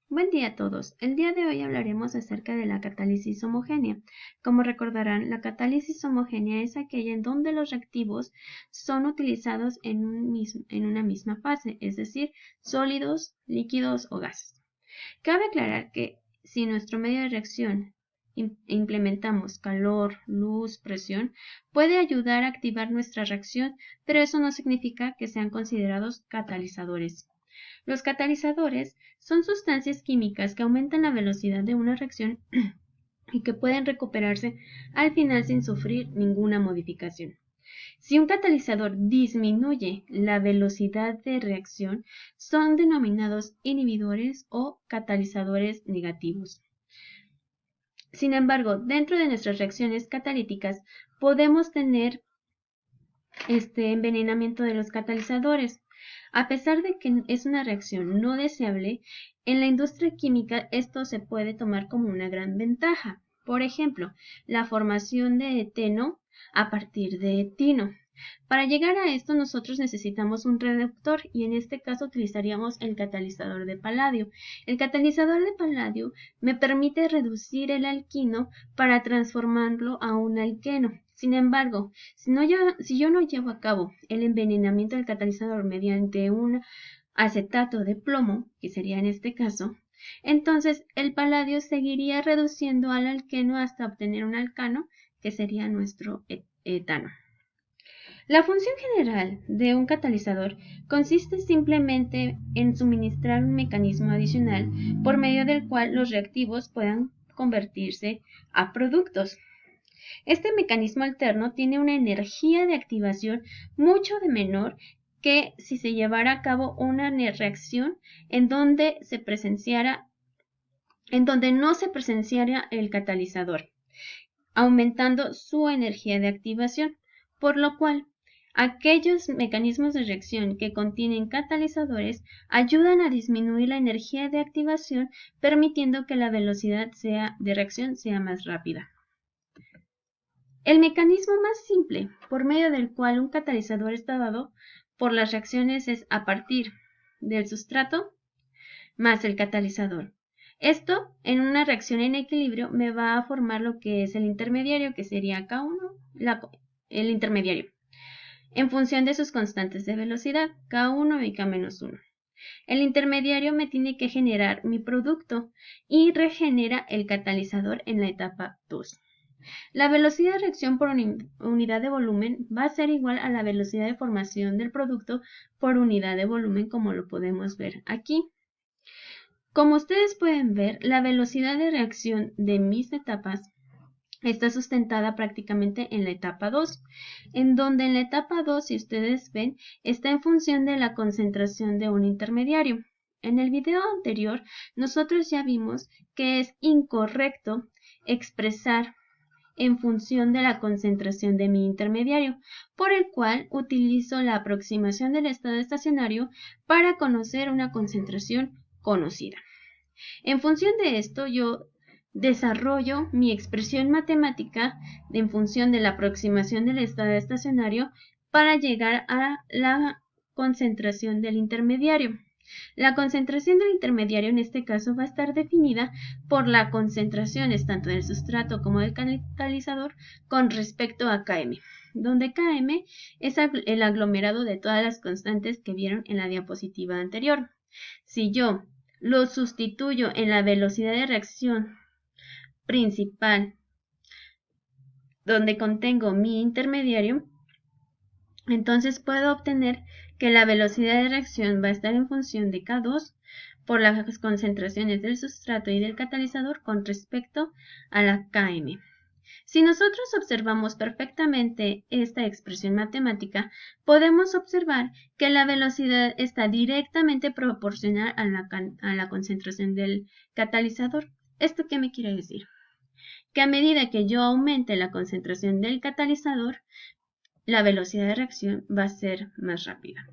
Buen día a todos. El día de hoy hablaremos acerca de la catálisis homogénea. Como recordarán, la catálisis homogénea es aquella en donde los reactivos son utilizados en una misma fase, es decir, sólidos, líquidos o gases. Cabe aclarar que si nuestro medio de reacción implementamos calor, luz, presión, puede ayudar a activar nuestra reacción, pero eso no significa que sean considerados catalizadores. Los catalizadores son sustancias químicas que aumentan la velocidad de una reacción y que pueden recuperarse al final sin sufrir ninguna modificación. Si un catalizador disminuye la velocidad de reacción, son denominados inhibidores o catalizadores negativos. Sin embargo, dentro de nuestras reacciones catalíticas podemos tener envenenamiento de los catalizadores. A pesar de que es una reacción no deseable, en la industria química esto se puede tomar como una gran ventaja. Por ejemplo, la formación de eteno a partir de etino. Para llegar a esto nosotros necesitamos un reductor y en este caso utilizaríamos el catalizador de paladio. El catalizador de paladio me permite reducir el alquino para transformarlo a un alqueno. Sin embargo, si yo no llevo a cabo el envenenamiento del catalizador mediante un acetato de plomo, que sería en este caso, entonces el paladio seguiría reduciendo al alqueno hasta obtener un alcano, que sería nuestro etano. La función general de un catalizador consiste simplemente en suministrar un mecanismo adicional por medio del cual los reactivos puedan convertirse a productos. Este mecanismo alterno tiene una energía de activación mucho de menor que si se llevara a cabo una reacción en donde no se presenciara el catalizador, aumentando su energía de activación, por lo cual aquellos mecanismos de reacción que contienen catalizadores ayudan a disminuir la energía de activación, permitiendo que la velocidad de reacción sea más rápida. El mecanismo más simple por medio del cual un catalizador está dado por las reacciones es a partir del sustrato más el catalizador. Esto, en una reacción en equilibrio, me va a formar lo que es el intermediario, que sería K1, el intermediario, en función de sus constantes de velocidad, K1 y K-1. El intermediario me tiene que generar mi producto y regenera el catalizador en la etapa 2. La velocidad de reacción por unidad de volumen va a ser igual a la velocidad de formación del producto por unidad de volumen, como lo podemos ver aquí. Como ustedes pueden ver, la velocidad de reacción de mis etapas está sustentada prácticamente en la etapa 2, en donde en la etapa 2, si ustedes ven, está en función de la concentración de un intermediario. En el video anterior, nosotros ya vimos que es incorrecto expresar en función de la concentración de mi intermediario, por el cual utilizo la aproximación del estado estacionario para conocer una concentración conocida. En función de esto, yo desarrollo mi expresión matemática en función de la aproximación del estado estacionario para llegar a la concentración del intermediario. La concentración del intermediario en este caso va a estar definida por las concentraciones tanto del sustrato como del catalizador con respecto a Km, donde Km es el aglomerado de todas las constantes que vieron en la diapositiva anterior. Si yo lo sustituyo en la velocidad de reacción principal, donde contengo mi intermediario, entonces puedo obtener que la velocidad de reacción va a estar en función de K2 por las concentraciones del sustrato y del catalizador con respecto a la Km. Si nosotros observamos perfectamente esta expresión matemática, podemos observar que la velocidad está directamente proporcional a la concentración del catalizador. ¿Esto qué me quiere decir? Que a medida que yo aumente la concentración del catalizador, la velocidad de reacción va a ser más rápida.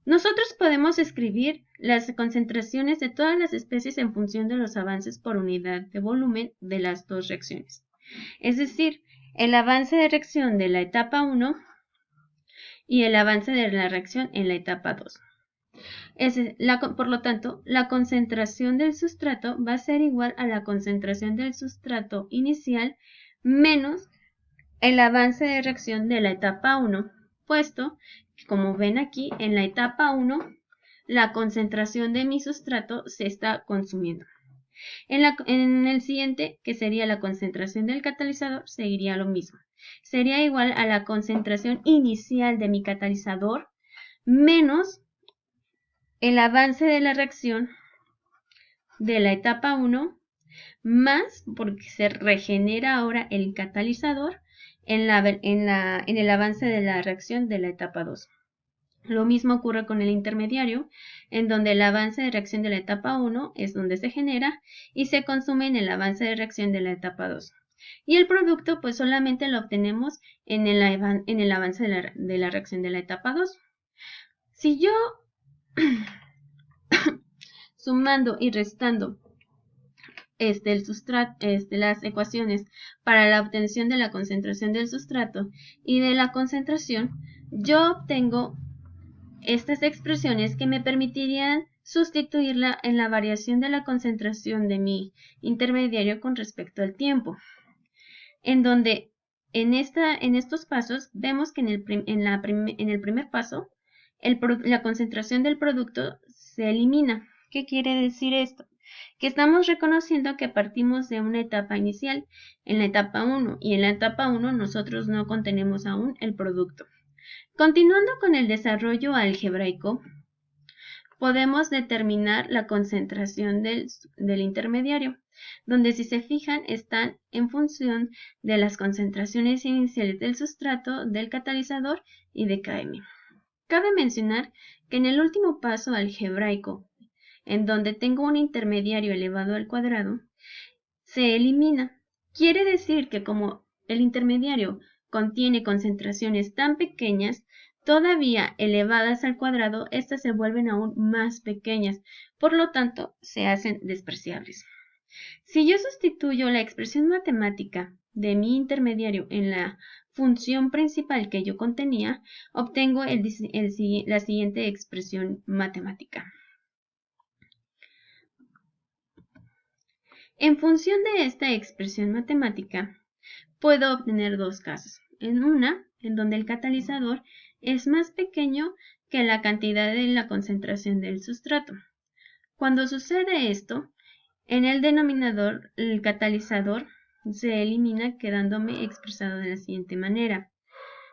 Nosotros podemos escribir las concentraciones de todas las especies en función de los avances por unidad de volumen de las dos reacciones. Es decir, el avance de reacción de la etapa 1 y el avance de la reacción en la etapa 2. Por lo tanto, la concentración del sustrato va a ser igual a la concentración del sustrato inicial menos el avance de reacción de la etapa 1, puesto que, como ven aquí, en la etapa 1, la concentración de mi sustrato se está consumiendo. En el siguiente, que sería la concentración del catalizador, seguiría lo mismo. Sería igual a la concentración inicial de mi catalizador menos el avance de la reacción de la etapa 1 más, porque se regenera ahora el catalizador en el avance de la reacción de la etapa 2. Lo mismo ocurre con el intermediario, en donde el avance de reacción de la etapa 1 es donde se genera y se consume en el avance de reacción de la etapa 2. Y el producto pues solamente lo obtenemos en el avance de la reacción de la etapa 2. Si yo sumando y restando las ecuaciones para la obtención de la concentración del sustrato y de la concentración, yo obtengo estas expresiones que me permitirían sustituirla en la variación de la concentración de mi intermediario con respecto al tiempo, en donde en estos pasos vemos que en el primer paso la concentración del producto se elimina. ¿Qué quiere decir esto? Que estamos reconociendo que partimos de una etapa inicial en la etapa 1 y en la etapa 1 nosotros no contenemos aún el producto. Continuando con el desarrollo algebraico, podemos determinar la concentración del intermediario, donde si se fijan están en función de las concentraciones iniciales del sustrato, del catalizador y de Km. Cabe mencionar que en el último paso algebraico, en donde tengo un intermediario elevado al cuadrado, se elimina. Quiere decir que como el intermediario contiene concentraciones tan pequeñas, todavía elevadas al cuadrado, estas se vuelven aún más pequeñas, por lo tanto, se hacen despreciables. Si yo sustituyo la expresión matemática de mi intermediario en la función principal que yo contenía, obtengo la siguiente expresión matemática. En función de esta expresión matemática, puedo obtener dos casos. En una, en donde el catalizador es más pequeño que la cantidad de la concentración del sustrato. Cuando sucede esto, en el denominador, el catalizador se elimina quedándome expresado de la siguiente manera.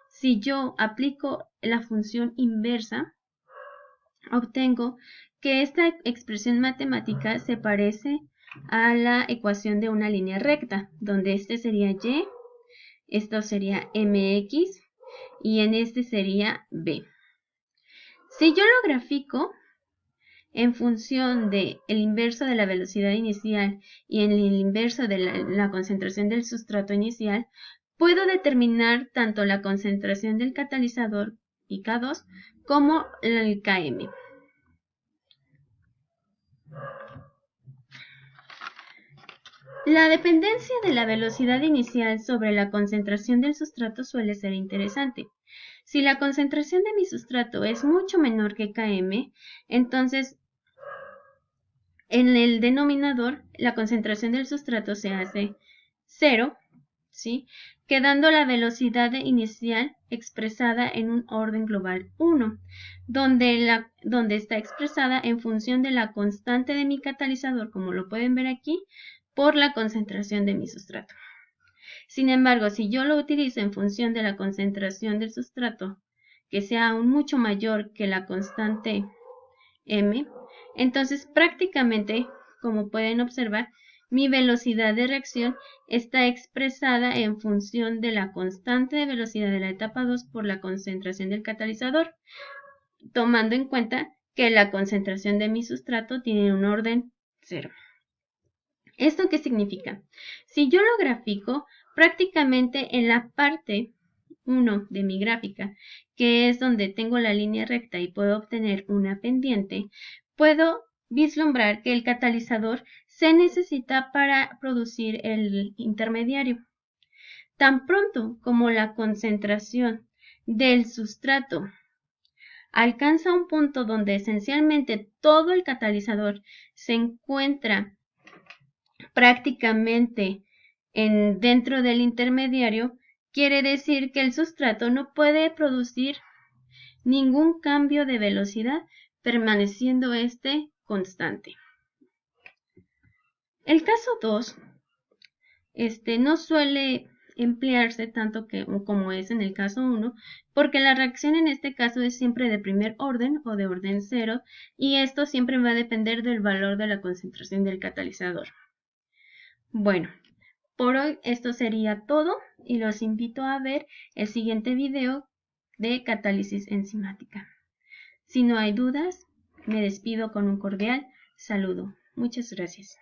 Si yo aplico la función inversa, obtengo que esta expresión matemática se parece a la ecuación de una línea recta, donde este sería y, esto sería mx y en este sería b. Si yo lo grafico en función del inverso de la velocidad inicial y en el inverso de la concentración del sustrato inicial, puedo determinar tanto la concentración del catalizador y K2 como el Km. La dependencia de la velocidad inicial sobre la concentración del sustrato suele ser interesante. Si la concentración de mi sustrato es mucho menor que Km, entonces en el denominador la concentración del sustrato se hace 0, ¿sí? Quedando la velocidad inicial expresada en un orden global 1, donde está expresada en función de la constante de mi catalizador, como lo pueden ver aquí, por la concentración de mi sustrato. Sin embargo, si yo lo utilizo en función de la concentración del sustrato, que sea aún mucho mayor que la constante m, entonces prácticamente, como pueden observar, mi velocidad de reacción está expresada en función de la constante de velocidad de la etapa 2 por la concentración del catalizador, tomando en cuenta que la concentración de mi sustrato tiene un orden 0. ¿Esto qué significa? Si yo lo grafico, prácticamente en la parte 1 de mi gráfica, que es donde tengo la línea recta y puedo obtener una pendiente, puedo vislumbrar que el catalizador se necesita para producir el intermediario. Tan pronto como la concentración del sustrato alcanza un punto donde esencialmente todo el catalizador se encuentra prácticamente dentro del intermediario, quiere decir que el sustrato no puede producir ningún cambio de velocidad, permaneciendo este constante. El caso 2 no suele emplearse tanto como es en el caso 1, porque la reacción en este caso es siempre de primer orden o de orden 0, y esto siempre va a depender del valor de la concentración del catalizador. Bueno, por hoy esto sería todo y los invito a ver el siguiente video de catálisis enzimática. Si no hay dudas, me despido con un cordial saludo. Muchas gracias.